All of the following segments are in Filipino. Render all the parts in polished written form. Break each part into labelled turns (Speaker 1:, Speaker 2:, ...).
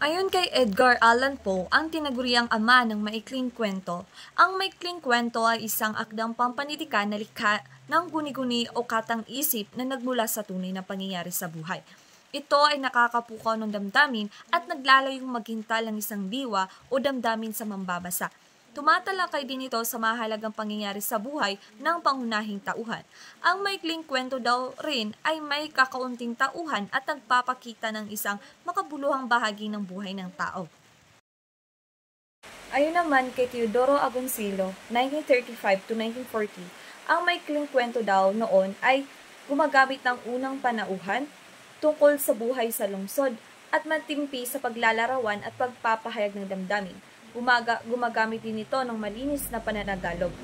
Speaker 1: Ayon kay Edgar Allan Poe, ang tinaguriang ama ng maikling kwento, ang maikling kwento ay isang akdang pampanitikan na likha ng guni-guni o katang-isip na nagmula sa tunay na pangyayari sa buhay. Ito ay nakakapukaw ng damdamin at naglalayong maghintal ng isang diwa o damdamin sa mambabasa. Tumatalakay din ito sa mahalagang pangyayari sa buhay ng pangunahing tauhan. Ang maikling kwento daw rin ay may kakaunting tauhan at nagpapakita ng isang makabuluhang bahagi ng buhay ng tao. Ayon naman kay Teodoro Agoncillo, 1935 to 1940, ang maikling kwento daw noon ay gumagamit ng unang panauhan tungkol sa buhay sa lungsod at matimpi sa paglalarawan at pagpapahayag ng damdamin. Gumagamit din ito ng malinis na pananagalog.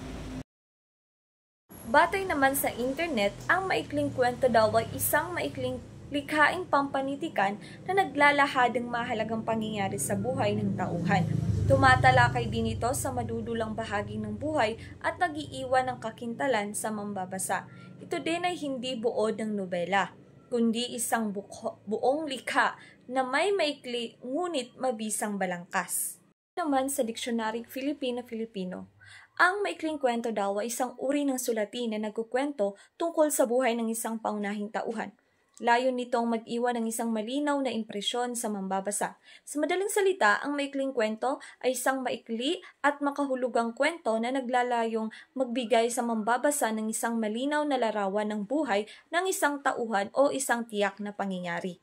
Speaker 1: Batay naman sa internet, ang maikling kwento daw ay isang maikling likhaing pampanitikan na naglalahadang mahalagang pangyayari sa buhay ng tauhan. Tumatalakay din ito sa madudulang bahagi ng buhay at nag-iiwan ng kakintalan sa mambabasa. Ito din ay hindi buod ng nobela, kundi isang buong likha na may maikli ngunit mabisang balangkas. Naman sa Diksyonaryo Filipino-Filipino, ang maikling kwento daw ay isang uri ng sulatin na nagkukwento tungkol sa buhay ng isang paunahing tauhan. Layon nitong mag-iwan ng isang malinaw na impresyon sa mambabasa. Sa madaling salita, ang maikling kwento ay isang maikli at makahulugang kwento na naglalayong magbigay sa mambabasa ng isang malinaw na larawan ng buhay ng isang tauhan o isang tiyak na pangyayari.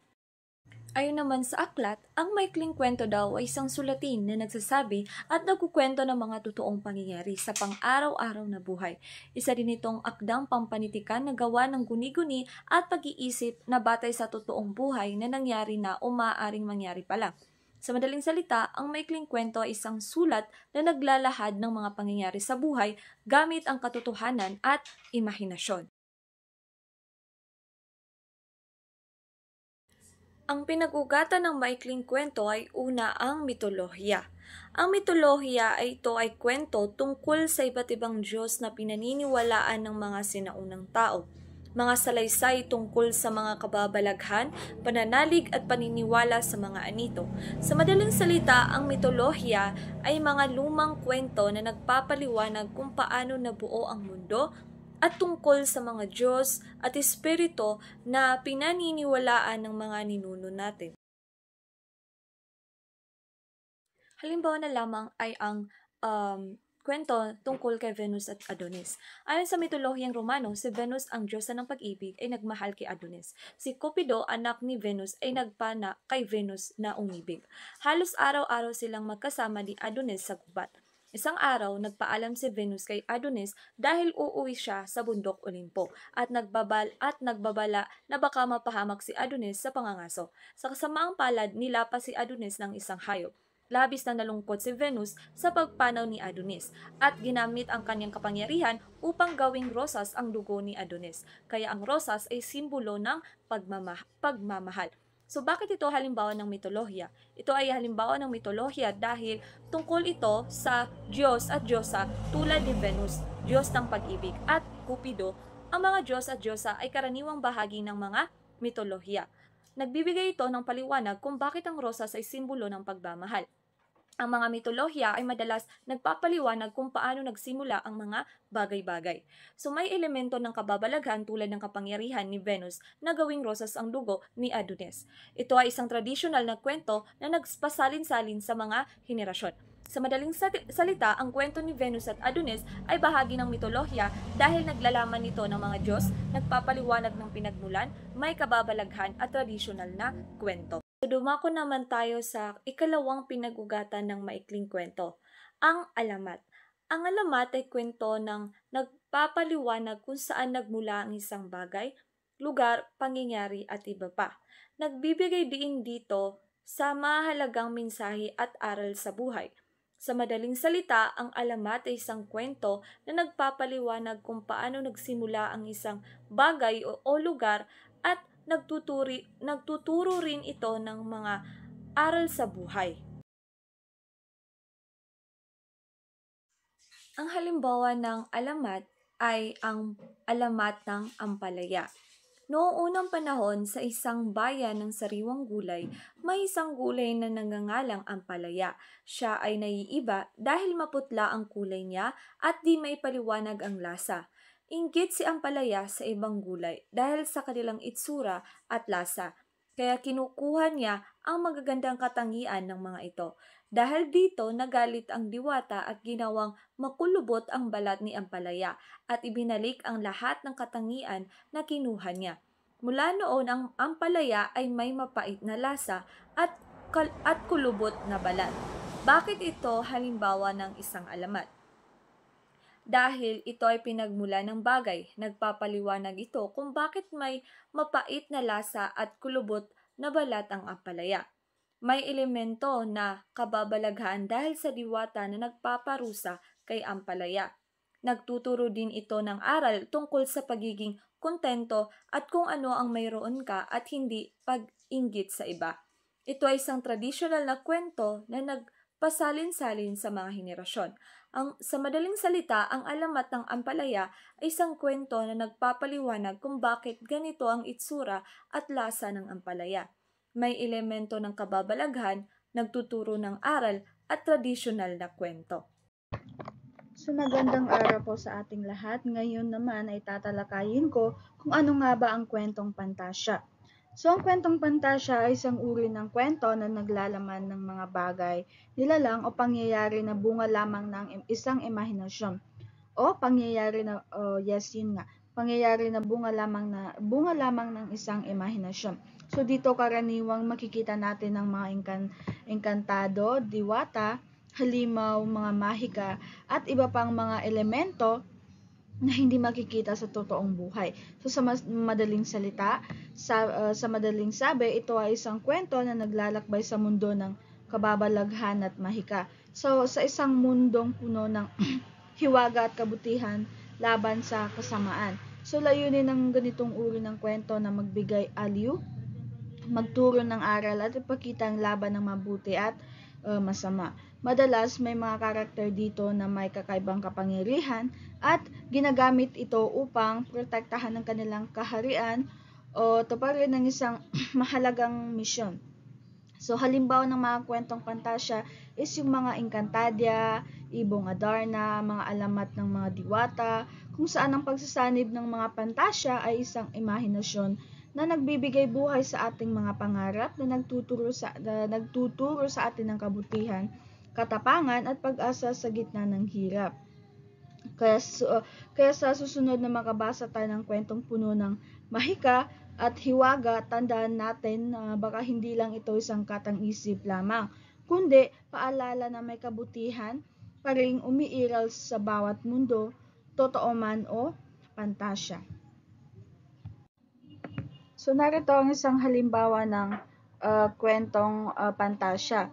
Speaker 1: Ayon naman sa aklat, ang maikling kwento daw ay isang sulatin na nagsasabi at nagkukwento ng mga totoong pangyayari sa pang-araw-araw na buhay. Isa din itong akdang pampanitikan na gawa ng guni-guni at pag-iisip na batay sa totoong buhay na nangyari na o maaaring mangyari pa lang. Sa madaling salita, ang maikling kwento ay isang sulat na naglalahad ng mga pangyayari sa buhay gamit ang katotohanan at imahinasyon. Ang pinag-ugatan ng maikling kwento ay una ang mitolohiya. Ang mitolohiya ay ito ay kwento tungkol sa iba't ibang Diyos na pinaniniwalaan ng mga sinaunang tao. Mga salaysay tungkol sa mga kababalaghan, pananalig at paniniwala sa mga anito. Sa madaling salita, ang mitolohiya ay mga lumang kwento na nagpapaliwanag kung paano nabuo ang mundo, at tungkol sa mga Diyos at Espiritu na pinaniniwalaan ng mga ninuno natin. Halimbawa na lamang ay ang kwento tungkol kay Venus at Adonis. Ayon sa mitolohiyang Romano, si Venus ang diyosa ng pag-ibig ay nagmahal kay Adonis. Si Cupido, anak ni Venus, ay nagpana kay Venus na umibig. Halos araw-araw silang magkasama ni Adonis sa gubat. Isang araw, nagpaalam si Venus kay Adonis dahil uuwi siya sa bundok Olimpo at nagbabala na baka mapahamak si Adonis sa pangangaso. Sa kasamaang palad, nilapas si Adonis ng isang hayop. Labis na nalungkot si Venus sa pagpanaw ni Adonis at ginamit ang kanyang kapangyarihan upang gawing rosas ang dugo ni Adonis. Kaya ang rosas ay simbolo ng pagmamahal. So bakit ito halimbawa ng mitolohiya? Ito ay halimbawa ng mitolohiya dahil tungkol ito sa Diyos at Diyosa tulad ni Venus, Diyos ng pag-ibig, at Cupido. Ang mga Diyos at Diyosa ay karaniwang bahagi ng mga mitolohiya. Nagbibigay ito ng paliwanag kung bakit ang rosas ay simbolo ng pagmamahal. Ang mga mitolohiya ay madalas nagpapaliwanag kung paano nagsimula ang mga bagay-bagay. So may elemento ng kababalaghan tulad ng kapangyarihan ni Venus na gawing rosas ang dugo ni Adonis. Ito ay isang tradisyonal na kwento na nagpasalin-salin sa mga henerasyon. Sa madaling salita, ang kwento ni Venus at Adonis ay bahagi ng mitolohiya dahil naglalaman nito ng mga Diyos, nagpapaliwanag ng pinagmulan, may kababalaghan at tradisyonal na kwento. Dumako naman tayo sa ikalawang pinag-ugatan ng maikling kwento, ang alamat. Ang alamat ay kwento ng nagpapaliwanag kung saan nagmula ang isang bagay, lugar, pangyayari at iba pa. Nagbibigay din dito sa mahalagang mensahe at aral sa buhay. Sa madaling salita, ang alamat ay isang kwento na nagpapaliwanag kung paano nagsimula ang isang bagay o lugar at nagtuturo rin ito ng mga aral sa buhay. Ang halimbawa ng alamat ay ang alamat ng ampalaya. Noong unang panahon sa isang bayan ng sariwang gulay, may isang gulay na nangangalang ampalaya. Siya ay naiiba dahil maputla ang kulay niya at di may paliwanag ang lasa. Inggit si ampalaya sa ibang gulay dahil sa kanilang itsura at lasa. Kaya kinukuha niya ang magagandang katangian ng mga ito. Dahil dito nagalit ang diwata at ginawang makulubot ang balat ni ampalaya at ibinalik ang lahat ng katangian na kinuha niya. Mula noon ang ampalaya ay may mapait na lasa at kulubot na balat. Bakit ito halimbawa ng isang alamat? Dahil ito ay pinagmula ng bagay, nagpapaliwanag ito kung bakit may mapait na lasa at kulubot na balat ang ampalaya. May elemento na kababalaghan dahil sa diwata na nagpaparusa kay ampalaya. Nagtuturo din ito ng aral tungkol sa pagiging kontento at kung ano ang mayroon ka at hindi pag-inggit sa iba. Ito ay isang tradisyonal na kwento na nagpasalin-salin sa mga henerasyon. Sa madaling salita, ang alamat ng ampalaya ay isang kwento na nagpapaliwanag kung bakit ganito ang itsura at lasa ng ampalaya. May elemento ng kababalaghan, nagtuturo ng aral at tradisyonal na kwento.
Speaker 2: So magandang araw po sa ating lahat. Ngayon naman ay tatalakayin ko kung ano nga ba ang kwentong pantasya. So ang kwentong pantasya ay isang uri ng kwento na naglalaman ng mga bagay, nilalang o pangyayari na bunga lamang ng isang imahinasyon. O pangyayari na pangyayari na bunga lamang ng isang imahinasyon. So dito karaniwang makikita natin ng mga engkantado, diwata, halimaw, mga mahika, at iba pang mga elemento na hindi makikita sa totoong buhay. So sa madaling salita, sa madaling sabi, ito ay isang kwento na naglalakbay sa mundo ng kababalaghan at mahika. So sa isang mundong puno ng hiwaga at kabutihan laban sa kasamaan. So layunin ng ganitong uri ng kwento na magbigay aliw, magturo ng aral at ipakita ang laban ng mabuti at masama. Madalas may mga karakter dito na may kakaibang kapangyarihan at ginagamit ito upang protektahan ang kanilang kaharian o tuparin ng isang mahalagang misyon. So halimbawa ng mga kwentong pantasya is yung mga Encantadia, Ibong Adarna, mga alamat ng mga diwata, kung saan ang pagsasanib ng mga pantasya ay isang imahinasyon na nagbibigay buhay sa ating mga pangarap na nagtuturo sa atin ng kabutihan, katapangan at pag-asa sa gitna ng hirap. Kaya sa susunod na makabasa tayo ng kwentong puno ng mahika at hiwaga, tandaan natin na baka hindi lang ito isang katang-isip lamang, kundi paalala na may kabutihan pa ring umiiral sa bawat mundo, totoo man o pantasya. So narito ang isang halimbawa ng kwentong pantasya.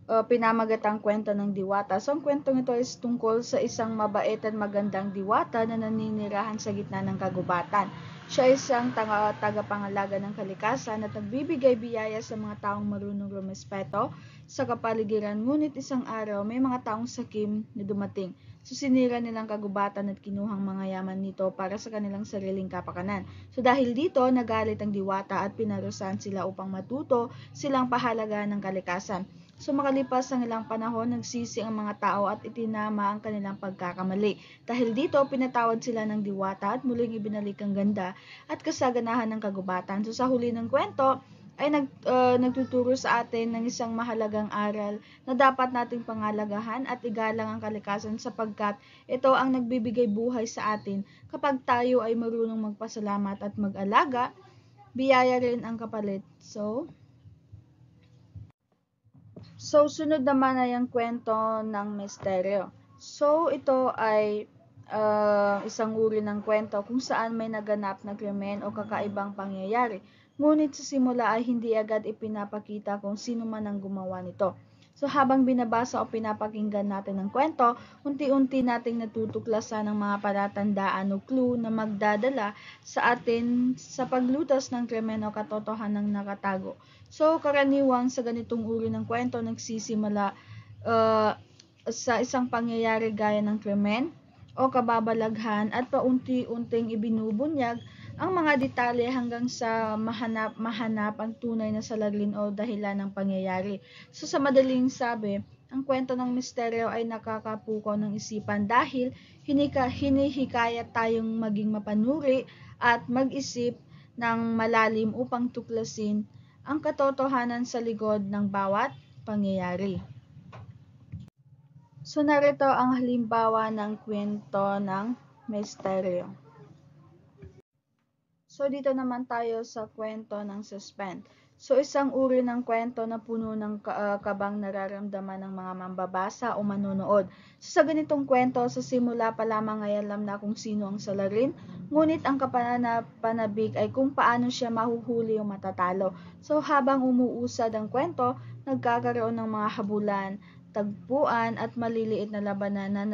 Speaker 2: Pinamagatang kwento ng diwata. So ang kwentong ito is tungkol sa isang mabait at magandang diwata na naninirahan sa gitna ng kagubatan. Siya ay isang tagapangalaga ng kalikasan at nagbibigay biyaya sa mga taong marunong rumespeto sa kapaligiran. Ngunit isang araw may mga taong sakim na dumating. So sinira nilang kagubatan at kinuhang mga yaman nito para sa kanilang sariling kapakanan. So dahil dito, nagalit ang diwata at pinarusahan sila upang matuto silang pahalagaan ng kalikasan. So makalipas ang ilang panahon, nagsisi ang mga tao at itinama ang kanilang pagkakamali. Dahil dito, pinatawad sila ng diwata at muling ibinalik ang ganda at kasaganahan ng kagubatan. So sa huli ng kwento ay nagtuturo sa atin ng isang mahalagang aral na dapat nating pangalagahan at igalang ang kalikasan sapagkat ito ang nagbibigay buhay sa atin. Kapag tayo ay marunong magpasalamat at mag-alaga, biyaya rin ang kapalit. So, sunod naman ay ang kwento ng misteryo. So, ito ay isang uri ng kwento kung saan may naganap na krimen o kakaibang pangyayari. Ngunit sa simula ay hindi agad ipinapakita kung sino man ang gumawa nito. So habang binabasa o pinapakinggan natin ang kwento, unti-unti nating natutuklasan ng mga palatandaan o clue na magdadala sa atin sa paglutas ng krimen o katotohanang nakatago. So karaniwang sa ganitong uri ng kwento nagsisimula sa isang pangyayari gaya ng krimen o kababalaghan at paunti-unting ibinubunyag ang mga detalye hanggang sa mahanap ang tunay na salarin o dahilan ng pangyayari. So sa madaling sabi, ang kwento ng misteryo ay nakakapukaw ng isipan dahil hinihikayat tayong maging mapanuri at mag-isip ng malalim upang tuklasin ang katotohanan sa likod ng bawat pangyayari. So narito ang halimbawa ng kwento ng misteryo. So dito naman tayo sa kwento ng suspense. So isang uri ng kwento na puno ng kabang nararamdaman ng mga mambabasa o manonood. So sa ganitong kwento, sa simula pa lamang ay alam na kung sino ang salarin, ngunit ang kapanabik ay kung paano siya mahuhuli o matatalo. So habang umuusad ang kwento, nagkakaroon ng mga habulan, tagpuan at maliliit na labanan na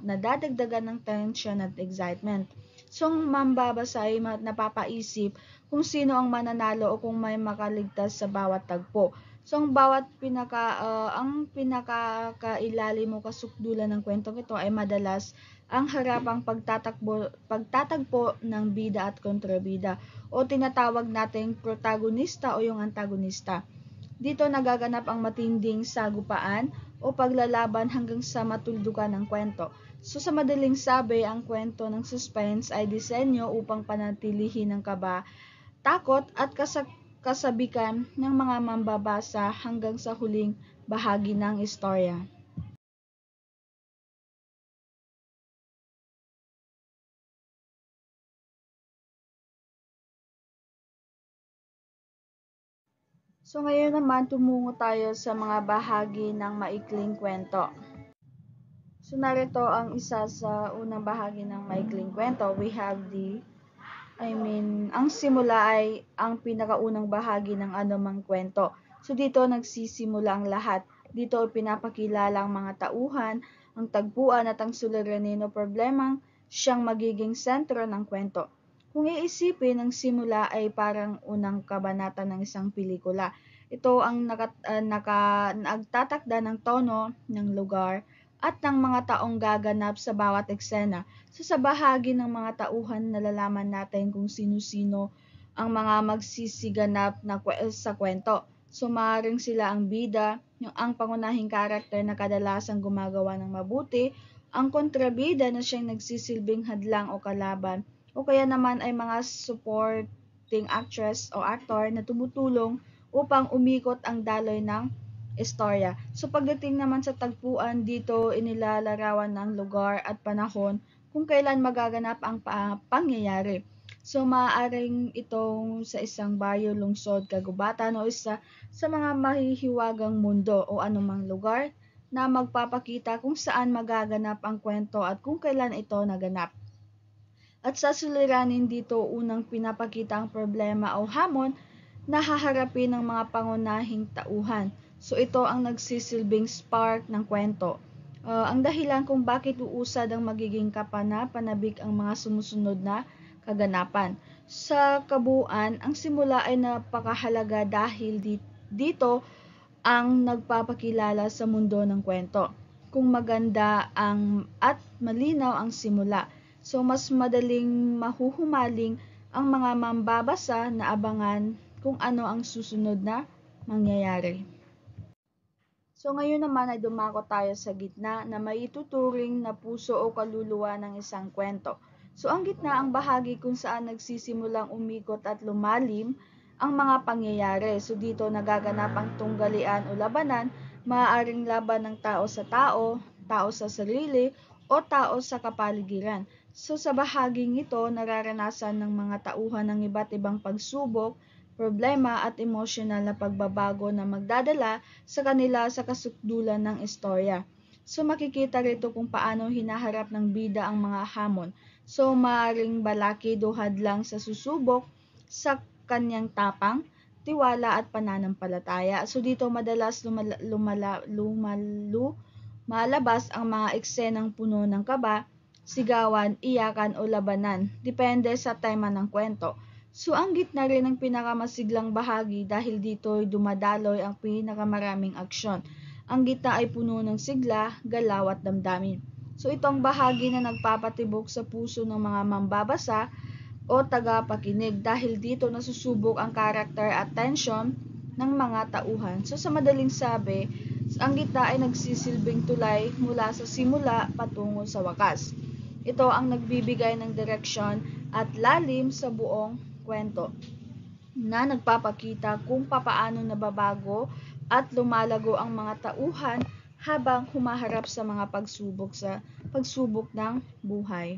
Speaker 2: nadadagdagan ng tension at excitement. So, ang mambabasa ay napapaisip kung sino ang mananalo o kung may makaligtas sa bawat tagpo. So, ang pinakakailalim o kasukdulan ng kwentong ito ay madalas ang harapang pagtatagpo ng bida at kontrabida o tinatawag nating protagonista o yung antagonista. Dito nagaganap ang matinding sagupaan o paglalaban hanggang sa matuldukan ng kwento. So sa madaling sabi, ang kwento ng suspense ay disenyo upang panatilihin ang kaba, takot at kasabikan ng mga mambabasa hanggang sa huling bahagi ng istorya. So ngayon naman tumungo tayo sa mga bahagi ng maikling kwento. So narito ang isa sa unang bahagi ng maikling kwento. We have ang simula ay ang pinakaunang bahagi ng anumang kwento. So dito nagsisimula ang lahat. Dito pinapakilala ang mga tauhan, ang tagpuan at ang suliranin o problemang siyang magiging sentro ng kwento. Kung iisipin, ang simula ay parang unang kabanata ng isang pelikula. Ito ang nagtatakda ng tono, ng lugar, at ng mga taong gaganap sa bawat eksena. So sa bahagi ng mga tauhan, nalalaman natin kung sino-sino ang mga magsisiganap sa kwento. So maaaring sila ang bida, ang pangunahing karakter na kadalasang gumagawa ng mabuti, ang kontrabida na siyang nagsisilbing hadlang o kalaban, o kaya naman ay mga supporting actress o actor na tumutulong upang umikot ang daloy ng istorya. So pagdating naman sa tagpuan, dito inilalarawan ng lugar at panahon kung kailan magaganap ang pangyayari. So maaaring itong sa isang bayo, lungsod, kagubatan o isa sa mga mahihiwagang mundo o anumang lugar na magpapakita kung saan magaganap ang kwento at kung kailan ito naganap. At sa suliranin dito, unang pinapakita ang problema o hamon na haharapin ng mga pangunahing tauhan. So ito ang nagsisilbing spark ng kwento. Ang dahilan kung bakit uusad ang magiging kapanabik ang mga sumusunod na kaganapan. Sa kabuuan, ang simula ay napakahalaga dahil dito ang nagpapakilala sa mundo ng kwento. Kung maganda at malinaw ang simula, so mas madaling mahuhumaling ang mga mambabasa na abangan kung ano ang susunod na mangyayari. So ngayon naman ay dumako tayo sa gitna na maituturing na puso o kaluluwa ng isang kwento. So ang gitna ang bahagi kung saan nagsisimulang umikot at lumalim ang mga pangyayari. So dito nagaganap ang tunggalian o labanan, maaaring laban ng tao sa tao, tao sa sarili, o tao sa kapaligiran. So sa bahaging ito, nararanasan ng mga tauhan ng iba't ibang pagsubok, problema at emosyonal na pagbabago na magdadala sa kanila sa kasukdulan ng istorya. So makikita rito kung paano hinaharap ng bida ang mga hamon. So maaring balakid o hadlang sa susubok sa kanyang tapang, tiwala at pananampalataya. So dito madalas lumalabas ang mga eksenang puno ng kaba, sigawan, iyakan o labanan, depende sa tema ng kwento. So ang gitna rin ang pinakamasiglang bahagi dahil dito ay dumadaloy ang pinakamaraming aksyon. Ang gitna ay puno ng sigla, galaw at damdamin. So ito ang bahagi na nagpapatibok sa puso ng mga mambabasa o tagapakinig dahil dito nasusubok ang character at tension ng mga tauhan. So sa madaling sabi, ang gitna ay nagsisilbing tulay mula sa simula patungo sa wakas. Ito ang nagbibigay ng direksyon at lalim sa buong kwento na nagpapakita kung papaano nababago at lumalago ang mga tauhan habang humaharap sa mga pagsubok ng buhay.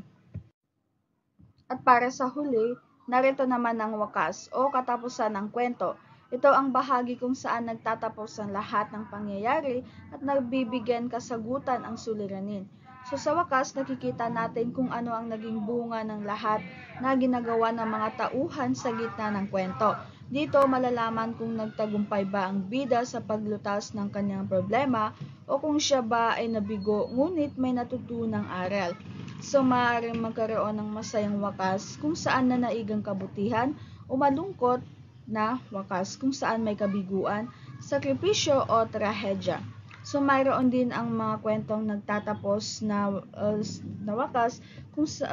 Speaker 2: At para sa huli, narito naman ang wakas o katapusan ng kwento. Ito ang bahagi kung saan nagtatapos ang lahat ng pangyayari at nagbibigyan kasagutan ang suliranin. So sa wakas, nakikita natin kung ano ang naging bunga ng lahat na ginagawa ng mga tauhan sa gitna ng kwento. Dito malalaman kung nagtagumpay ba ang bida sa paglutas ng kanyang problema o kung siya ba ay nabigo ngunit may natutunang aral. So maaaring magkaroon ng masayang wakas kung saan nanaigang kabutihan o malungkot na wakas kung saan may kabiguan, sakripisyo o trahedya. So mayroon din ang mga kwentong nagtatapos na wakas kung sa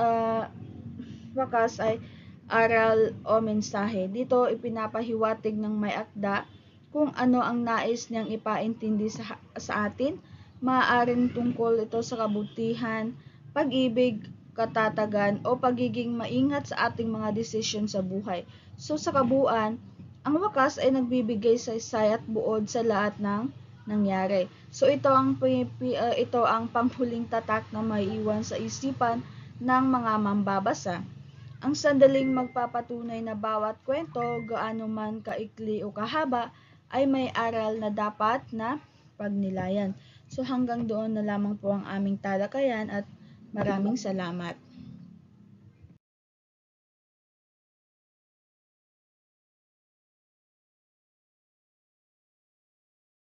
Speaker 2: wakas ay aral o mensahe. Dito ipinapahiwatig ng may akda kung ano ang nais niyang ipaintindi sa atin. Maaaring tungkol ito sa kabutihan, pag-ibig, katatagan o pagiging maingat sa ating mga desisyon sa buhay. So sa kabuuan, ang wakas ay nagbibigay saysay at buod sa lahat ng nangyari. So ito ang panghuling tatak na maiiwan sa isipan ng mga mambabasa. Ang sandaling magpapatunay na bawat kwento, gaano man kaikli o kahaba, ay may aral na dapat na pagnilayan. So hanggang doon na lamang po ang aming talakayan at maraming salamat.